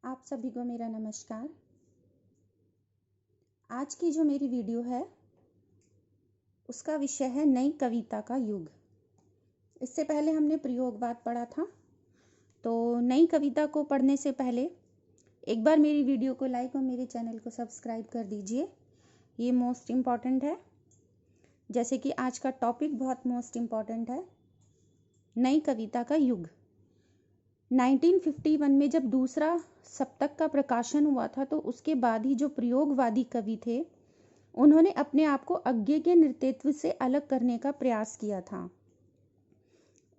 आप सभी को मेरा नमस्कार। आज की जो मेरी वीडियो है उसका विषय है नई कविता का युग। इससे पहले हमने प्रयोगवाद पढ़ा था, तो नई कविता को पढ़ने से पहले एक बार मेरी वीडियो को लाइक और मेरे चैनल को सब्सक्राइब कर दीजिए। ये मोस्ट इम्पॉर्टेंट है। जैसे कि आज का टॉपिक बहुत मोस्ट इम्पॉर्टेंट है, नई कविता का युग। 1951 में जब दूसरा सप्तक का प्रकाशन हुआ था, तो उसके बाद ही जो प्रयोगवादी कवि थे उन्होंने अपने आप को अज्ञे के नेतृत्व से अलग करने का प्रयास किया था।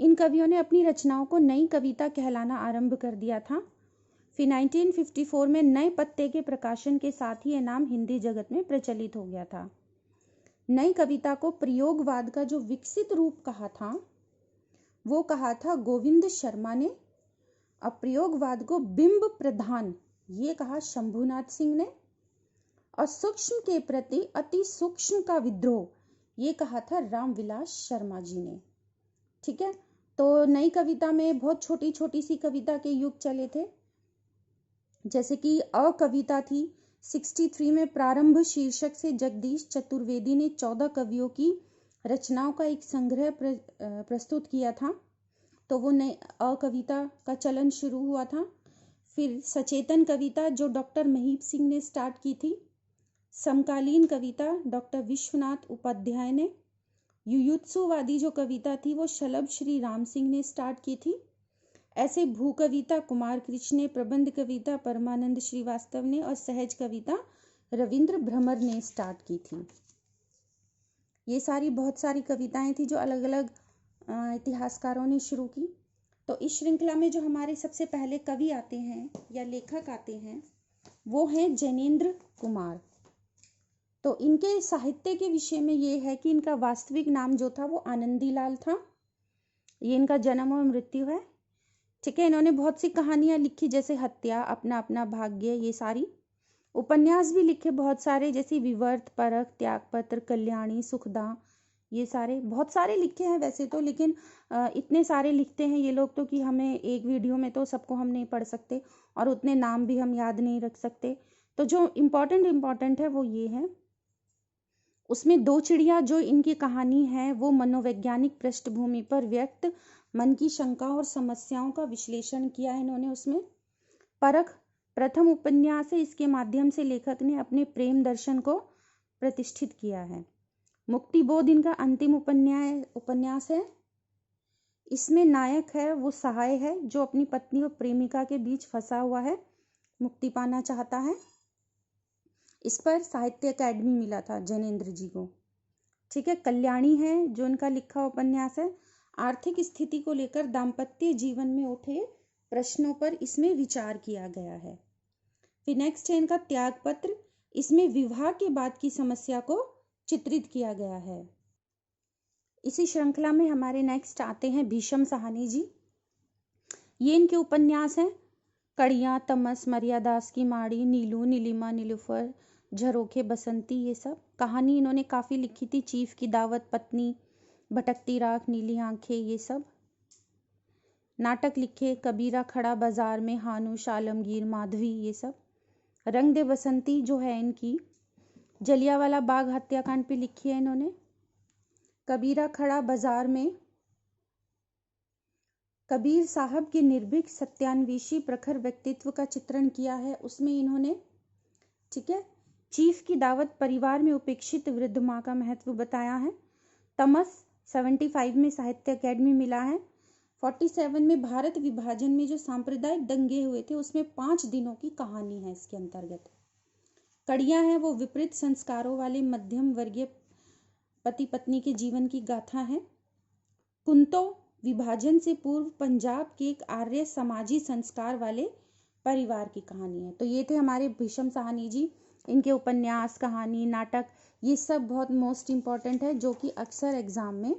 इन कवियों ने अपनी रचनाओं को नई कविता कहलाना आरंभ कर दिया था। फिर 1954 में नए पत्ते के प्रकाशन के साथ ही यह नाम हिंदी जगत में प्रचलित हो गया था। नई कविता को प्रयोगवाद का जो विकसित रूप कहा था वो कहा था गोविंद शर्मा ने। प्रयोगवाद को बिंब प्रधान ये कहा शंभुनाथ सिंह ने, और सूक्ष्म के प्रति अति सूक्ष्म का विद्रोह ये कहा था रामविलास शर्मा जी ने। ठीक है, तो नई कविता में बहुत छोटी छोटी सी कविता के युग चले थे। जैसे कि कविता थी 63 में प्रारंभ शीर्षक से जगदीश चतुर्वेदी ने 14 कवियों की रचनाओं का एक संग्रह प्रस्तुत किया था, तो वो नई कविता का चलन शुरू हुआ था। फिर सचेतन कविता जो डॉक्टर महीप सिंह ने स्टार्ट की थी। समकालीन कविता डॉक्टर विश्वनाथ उपाध्याय ने। युयुत्सुवादी जो कविता थी वो शलभ श्री राम सिंह ने स्टार्ट की थी। ऐसे भू कविता कुमार कृष्ण ने, प्रबंध कविता परमानंद श्रीवास्तव ने, और सहज कविता रविंद्र भ्रमर ने स्टार्ट की थी। ये सारी बहुत सारी कविताएं थी जो अलग अलग इतिहासकारों ने शुरू की। तो इस श्रृंखला में जो हमारे सबसे पहले कवि आते हैं या लेखक आते हैं वो हैं जैनेन्द्र कुमार। तो इनके साहित्य के विषय में ये है कि इनका वास्तविक नाम जो था वो आनंदीलाल था। ये इनका जन्म और मृत्यु है। ठीक है, इन्होंने बहुत सी कहानियां लिखी, जैसे हत्या, अपना अपना भाग्य, ये सारी। उपन्यास भी लिखे बहुत सारे, जैसे विवर्त, परख, त्यागपत्र, कल्याणी, सुखदा, ये सारे बहुत सारे लिखे हैं वैसे तो, लेकिन इतने सारे लिखते हैं ये लोग तो कि हमें एक वीडियो में तो सबको हम नहीं पढ़ सकते, और उतने नाम भी हम याद नहीं रख सकते। तो जो इम्पोर्टेंट है वो ये है। उसमें दो चिड़िया जो इनकी कहानी है वो मनोवैज्ञानिक पृष्ठभूमि पर व्यक्त मन की शंका और समस्याओं का विश्लेषण किया है इन्होंने उसमें। परख प्रथम उपन्यास है, इसके माध्यम से लेखक ने अपने प्रेम दर्शन को प्रतिष्ठित किया है। मुक्तिबोध इनका अंतिम उपन्यास है। इसमें नायक है वो सहाय है जो अपनी पत्नी और प्रेमिका के बीच फंसा हुआ है, मुक्ति पाना चाहता है। इस पर साहित्य अकादमी मिला था जैनेन्द्र जी को। ठीक है, कल्याणी है जो इनका लिखा उपन्यास है। आर्थिक स्थिति को लेकर दाम्पत्य जीवन में उठे प्रश्नों पर इसमें विचार किया गया है। फिर नेक्स्ट है इनका त्यागपत्र। इसमें विवाह के बाद की समस्या को चित्रित किया गया है। इसी श्रृंखला में हमारे नेक्स्ट आते हैं भीष्म साहनी जी। ये इनके उपन्यास हैं। कड़ियाँ, तमस, मर्यादास की माड़ी, नीलू, नीलिमा, नीलूफर, झरोखे, बसंती, ये सब कहानी इन्होंने काफ़ी लिखी थी। चीफ की दावत, पत्नी, भटकती राख, नीली आंखें, ये सब नाटक लिखे। कबीरा खड़ा बाजार में, हानुश, आलमगीर, माधवी, ये सब। रंग दे बसंती जो है इनकी जलियांवाला बाग हत्याकांड पे लिखी है इन्होंने। कबीरा खड़ा बाजार में कबीर साहब के निर्भीक सत्यान्वेषी प्रखर व्यक्तित्व का चित्रण किया है उसमें इन्होंने। ठीक है, चीफ की दावत परिवार में उपेक्षित वृद्ध माँ का महत्व बताया है। तमस 75 में साहित्य अकादमी मिला है। 47 में भारत विभाजन में जो सांप्रदायिक दंगे हुए थे उसमें 5 दिनों की कहानी है इसके अंतर्गत। कड़ियाँ हैं वो विपरीत संस्कारों वाले मध्यम वर्गीय पति पत्नी के जीवन की गाथा है। कुंतो विभाजन से पूर्व पंजाब के एक आर्य समाजी संस्कार वाले परिवार की कहानी है। तो ये थे हमारे भीष्म साहनी जी। इनके उपन्यास, कहानी, नाटक, ये सब बहुत मोस्ट इम्पॉर्टेंट है जो कि अक्सर एग्जाम में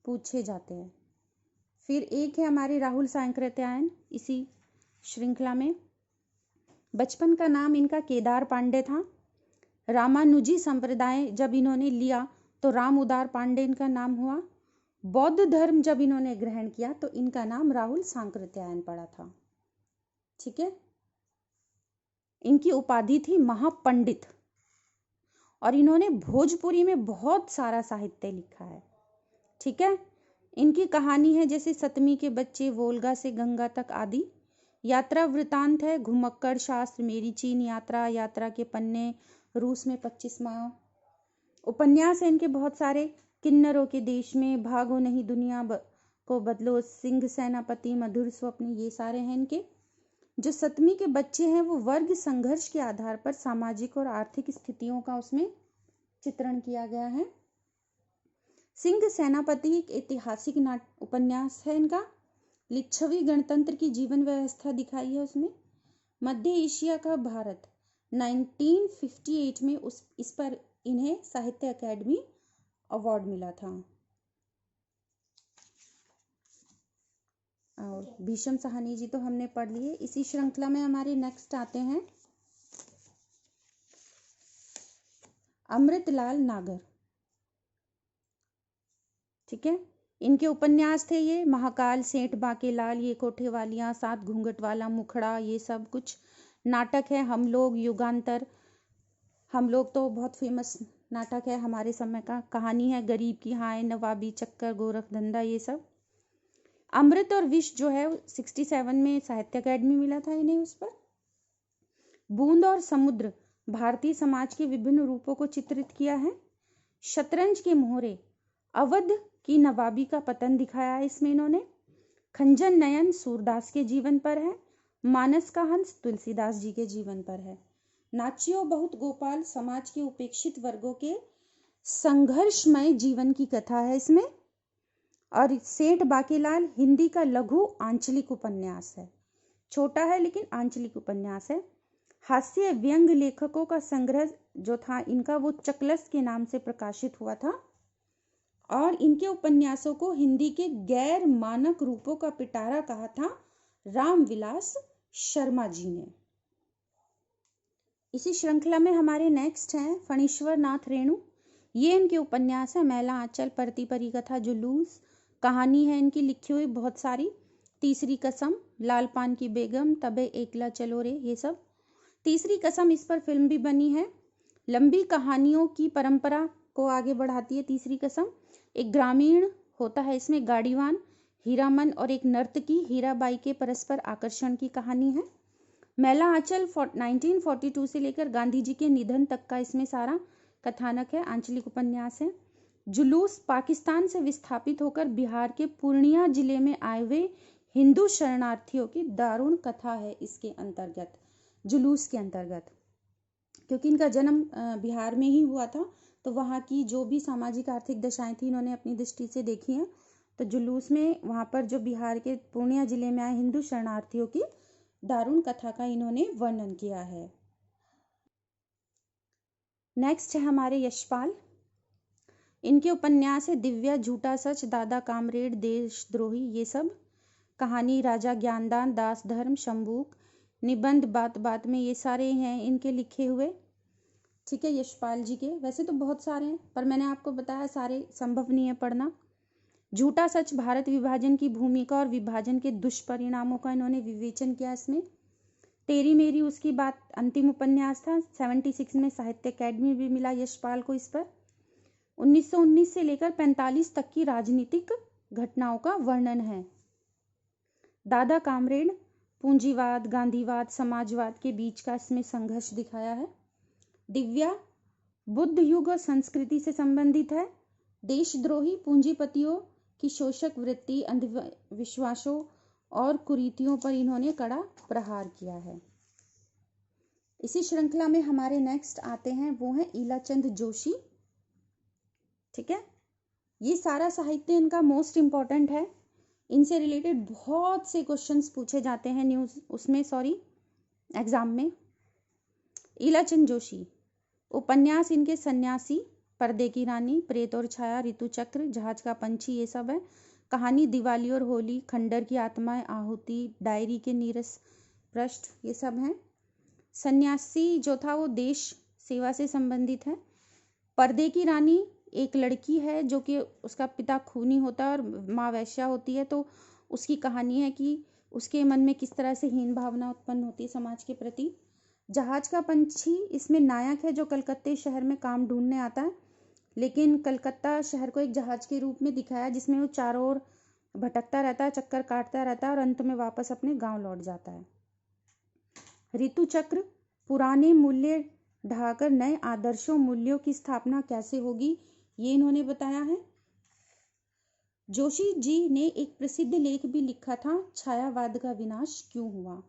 पूछे जाते हैं। फिर एक है हमारे राहुल सांकृत्यायन इसी श्रृंखला में। बचपन का नाम इनका केदार पांडे था। रामानुजी संप्रदाय जब इन्होंने लिया तो राम उदार पांडे इनका नाम हुआ। बौद्ध धर्म जब इन्होंने ग्रहण किया तो इनका नाम राहुल सांकृत्यायन पड़ा था। ठीक है, इनकी उपाधि थी महापंडित, और इन्होंने भोजपुरी में बहुत सारा साहित्य लिखा है। ठीक है, इनकी कहानी है जैसे सतमी के बच्चे, वोल्गा से गंगा तक आदि। यात्रा वृतांत है घुमक्कड़ शास्त्र, मेरी चीन यात्रा, यात्रा के पन्ने, रूस में 25 माह। उपन्यास है इनके बहुत सारे, किन्नरों के देश में, भागो नहीं दुनिया को बदलो, सिंह सेनापति, मधुर स्वप्न, ये सारे हैं इनके। जो सतमी के बच्चे हैं वो वर्ग संघर्ष के आधार पर सामाजिक और आर्थिक स्थितियों का उसमें चित्रण किया गया है। सिंह सेनापति एक ऐतिहासिक उपन्यास है इनका। लिच्छवी गणतंत्र की जीवन व्यवस्था दिखाई है उसमें। मध्य एशिया का भारत 1958 में इस पर इन्हें साहित्य अकादमी अवार्ड मिला था। और भीष्म साहनी जी तो हमने पढ़ लिए। इसी श्रृंखला में हमारे नेक्स्ट आते हैं अमृतलाल नागर। ठीक है, इनके उपन्यास थे ये महाकाल, सेठ बांकेलाल, ये कोठेवालियां, सात घूंघट वाला मुखड़ा, ये सब कुछ। नाटक है हम लोग, युगांतर। हम लोग तो बहुत फेमस नाटक है हमारे समय का। कहानी है गरीब की हाय, नवाबी चक्कर, गोरख धंधा, ये सब। अमृत और विष जो है 67 में साहित्य अकादमी मिला था इन्हें उस पर। बूंद और समुद्र भारतीय समाज के विभिन्न रूपों को चित्रित किया है। शतरंज के मोहरे अवध की नवाबी का पतन दिखाया है इसमें इन्होंने। खंजन नयन सूरदास के जीवन पर है। मानस का हंस तुलसीदास जी के जीवन पर है। नाचियो बहुत गोपाल समाज के उपेक्षित वर्गों के संघर्षमय जीवन की कथा है इसमें। और सेठ बांकेलाल हिंदी का लघु आंचलिक उपन्यास है, छोटा है लेकिन आंचलिक उपन्यास है। हास्य व्यंग लेखकों का संग्रह जो था इनका वो चकलस के नाम से प्रकाशित हुआ था। और इनके उपन्यासों को हिंदी के गैर मानक रूपों का पिटारा कहा था रामविलास शर्मा जी ने। इसी श्रृंखला में हमारे नेक्स्ट हैं फणीश्वर नाथ रेणु। ये इनके उपन्यास है मैला आंचल, परती परी कथा, जुलूस। कहानी है इनकी लिखी हुई बहुत सारी। तीसरी कसम, लाल पान की बेगम, तबे एकला चलो रे, ये सब। तीसरी कसम, इस पर फिल्म भी बनी है। लंबी कहानियों की परंपरा को आगे बढ़ाती है तीसरी कसम। एक ग्रामीण होता है इसमें गाड़ीवान, हीरामन और एक नर्तकी हीराबाई के परस्पर आकर्षण की कहानी है। मैला आंचल 1942 से लेकर गांधी जी के निधन तक का इसमें सारा कथानक है, आंचलिक उपन्यास है। जुलूस पाकिस्तान से विस्थापित होकर बिहार के पूर्णिया जिले में आए हुए हिंदू शरणार्थियों की दारुण कथा है इसके अंतर्गत, जुलूस के अंतर्गत। क्योंकि इनका जन्म बिहार में ही हुआ था तो वहाँ की जो भी सामाजिक आर्थिक दशाएं थी इन्होंने अपनी दृष्टि से देखी हैं। तो जुलूस में वहाँ पर जो बिहार के पूर्णिया जिले में आए हिंदू शरणार्थियों की दारुण कथा का इन्होंने वर्णन किया है। नेक्स्ट है हमारे यशपाल। इनके उपन्यास है दिव्या, झूठा सच, दादा कामरेड, देशद्रोही, ये सब। कहानी राजा ज्ञानदान, दास धर्म, शंबूक, निबंध बात बात में, ये सारे हैं इनके लिखे हुए। ठीक है, यशपाल जी के वैसे तो बहुत सारे हैं पर मैंने आपको बताया सारे संभव नहीं है पढ़ना। झूठा सच भारत विभाजन की भूमिका और विभाजन के दुष्परिणामों का इन्होंने विवेचन किया इसमें। तेरी मेरी उसकी बात अंतिम उपन्यास था, 76 में साहित्य अकादमी भी मिला यशपाल को इस पर। 1919 से लेकर 45 तक की राजनीतिक घटनाओं का वर्णन है। दादा कामरेड पूंजीवाद, गांधीवाद, समाजवाद के बीच का इसमें संघर्ष दिखाया है। दिव्या बुद्ध युग और संस्कृति से संबंधित है। देशद्रोही पूंजीपतियों की शोषक वृत्ति, अंधविश्वासों और कुरीतियों पर इन्होंने कड़ा प्रहार किया है। इसी श्रृंखला में हमारे नेक्स्ट आते हैं वो हैं ईलाचंद जोशी। ठीक है, ये सारा साहित्य इनका मोस्ट इम्पॉर्टेंट है। इनसे रिलेटेड बहुत से क्वेश्चंस पूछे जाते हैं एग्जाम में। ईलाचंद जोशी उपन्यास इनके सन्यासी, पर्दे की रानी, प्रेत और छाया, ऋतुचक्र, जहाज का पंछी, ये सब है। कहानी दिवाली और होली, खंडर की आत्माएं, आहुति, डायरी के नीरस पृष्ठ, ये सब हैं। सन्यासी जो था वो देश सेवा से संबंधित है। पर्दे की रानी एक लड़की है जो कि उसका पिता खूनी होता है और माँ वैश्या होती है, तो उसकी कहानी है कि उसके मन में किस तरह से हीन भावना उत्पन्न होती है समाज के प्रति। जहाज का पंछी इसमें नायक है जो कलकत्ते शहर में काम ढूंढने आता है, लेकिन कलकत्ता शहर को एक जहाज के रूप में दिखाया जिसमें वो चारों ओर भटकता रहता है, चक्कर काटता रहता है और अंत में वापस अपने गांव लौट जाता है। ऋतु चक्र, पुराने मूल्य ढाकर नए आदर्शों मूल्यों की स्थापना कैसे होगी, ये इन्होंने बताया है। जोशी जी ने एक प्रसिद्ध लेख भी लिखा था, छायावाद का विनाश क्यों हुआ।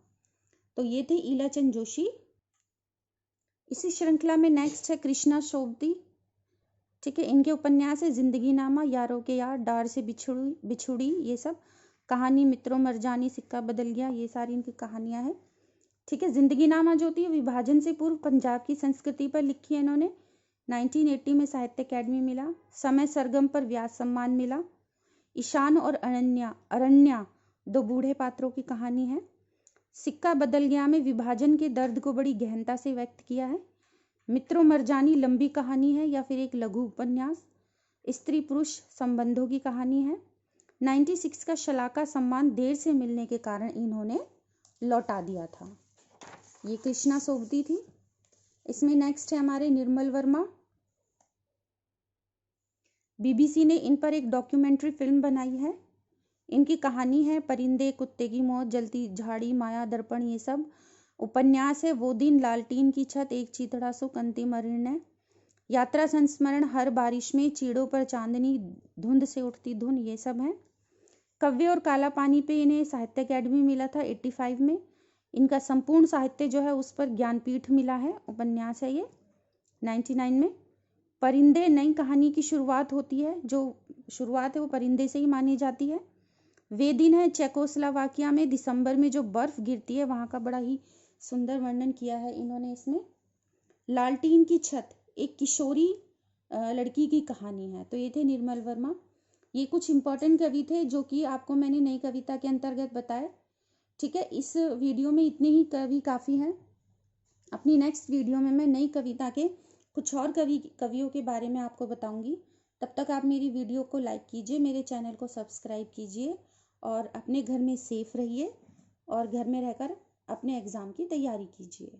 तो ये थे ईलाचंद जोशी। इसी श्रृंखला में नेक्स्ट है कृष्णा सोबती। ठीक है, इनके उपन्यास है जिंदगी नामा, यारों के यार, डार से बिछुड़ी, ये सब कहानी, मित्रों मरजानी, सिक्का बदल गया, ये सारी इनकी कहानियां हैं। ठीक है, जिंदगी नामा जो होती है विभाजन से पूर्व पंजाब की संस्कृति पर लिखी है इन्होंने। 1980 में साहित्य अकेडमी मिला। समय सरगम पर व्यास सम्मान मिला। ईशान और अरण्या दो बूढ़े पात्रों की कहानी है। सिक्का बदल गया में विभाजन के दर्द को बड़ी गहनता से व्यक्त किया है। मित्रों मरजानी लंबी कहानी है या फिर एक लघु उपन्यास। स्त्री पुरुष संबंधों की कहानी है। 96 का शलाका सम्मान देर से मिलने के कारण इन्होंने लौटा दिया था। ये कृष्णा सोबती थी। इसमें नेक्स्ट है हमारे निर्मल वर्मा। बीबीसी ने इन पर एक डॉक्यूमेंट्री फिल्म बनाई है। इनकी कहानी है परिंदे, कुत्ते की मौत, जलती झाड़ी, माया दर्पण, ये सब। उपन्यास है वो दिन, लालटीन की छत, एक चीतड़ा सुख, अंतिम निर्णय। यात्रा संस्मरण, हर बारिश में, चीड़ों पर चांदनी, धुंध से उठती धुन, ये सब है। कव्य और काला पानी पे इन्हें साहित्य अकेडमी मिला था 85 में। इनका संपूर्ण साहित्य जो है उस पर ज्ञानपीठ मिला है, उपन्यास है ये 99 में। परिंदे नई कहानी की शुरुआत होती है, जो शुरुआत है वो परिंदे से ही मानी जाती है। वे दिन है चेकोस्लोवाकिया में दिसंबर में जो बर्फ गिरती है वहां का बड़ा ही सुंदर वर्णन किया है इन्होंने इसमें। लालटीन की छत एक किशोरी लड़की की कहानी है। तो ये थे निर्मल वर्मा। ये कुछ इंपॉर्टेंट कवि थे जो कि आपको मैंने नई कविता के अंतर्गत बताए। ठीक है, इस वीडियो में इतने ही कवि काफ़ी हैं। अपनी नेक्स्ट वीडियो में मैं नई कविता के कुछ और कवियों के बारे में आपको बताऊंगी। तब तक आप मेरी वीडियो को लाइक कीजिए, मेरे चैनल को सब्सक्राइब कीजिए और अपने घर में सेफ रहिए और घर में रहकर अपने एग्ज़ाम की तैयारी कीजिए।